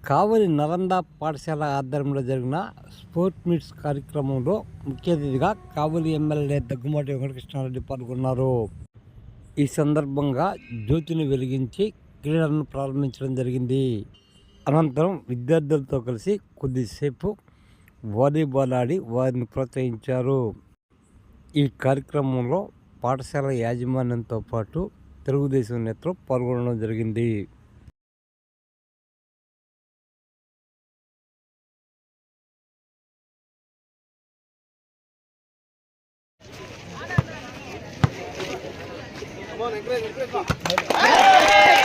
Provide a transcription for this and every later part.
కావలి నలంద పాఠశాల ఆధ్వర్యంలో జరిగిన స్పోర్ట్ మీట్స్ కార్యక్రమంలో ముఖ్య అతిథిగా కావలి ఎమ్మెల్యే దగ్గుమాటి వెంకటకృష్ణారెడ్డి పాల్గొన్నారు. ఈ సందర్భంగా జ్యోతిని వెలిగించి క్రీడలను ప్రారంభించడం జరిగింది. అనంతరం విద్యార్థులతో కలిసి కొద్దిసేపు వాలీబాల్ ఆడి వారిని ప్రోత్సహించారు. ఈ కార్యక్రమంలో పాఠశాల యాజమాన్యంతో పాటు తెలుగుదేశం నేతలు పాల్గొనడం జరిగింది.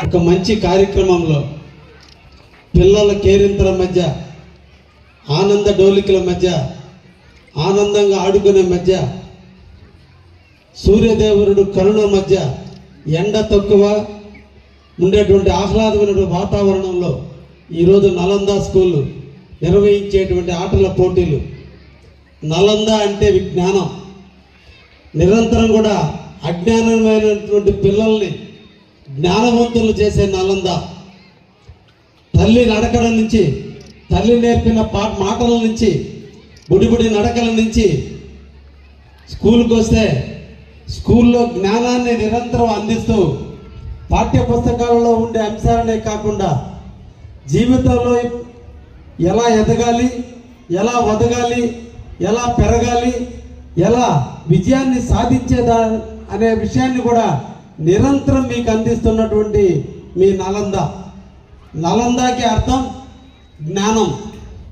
ఒక మంచి కార్యక్రమంలో పిల్లల కేరింతల మధ్య, ఆనంద డోలికల మధ్య, ఆనందంగా ఆడుకునే మధ్య, సూర్యదేవుడు కరుణ మధ్య, ఎండ తక్కువ ఉండేటువంటి ఆహ్లాదమైన వాతావరణంలో ఈరోజు నలంద స్కూల్ నిర్వహించేటువంటి ఆటల పోటీలు. నలంద అంటే విజ్ఞానం. నిరంతరం కూడా అజ్ఞానమైనటువంటి పిల్లల్ని జ్ఞానవంతులు చేసే నలంద. తల్లి నడకల నుంచి, తల్లి నేర్పిన మాటల నుంచి, బుడిబుడి నడకల నుంచి స్కూల్కి వస్తే స్కూల్లో జ్ఞానాన్ని నిరంతరం అందిస్తూ పాఠ్య పుస్తకాలలో ఉండే అంశాలనే కాకుండా జీవితంలో ఎలా ఎదగాలి, ఎలా వదగాలి, ఎలా పెరగాలి, ఎలా విజయాన్ని సాధించేదా అనే విషయాన్ని కూడా నిరంతరం మీకు అందిస్తున్నటువంటి మీ నలంద. నలందకి అర్థం జ్ఞానం.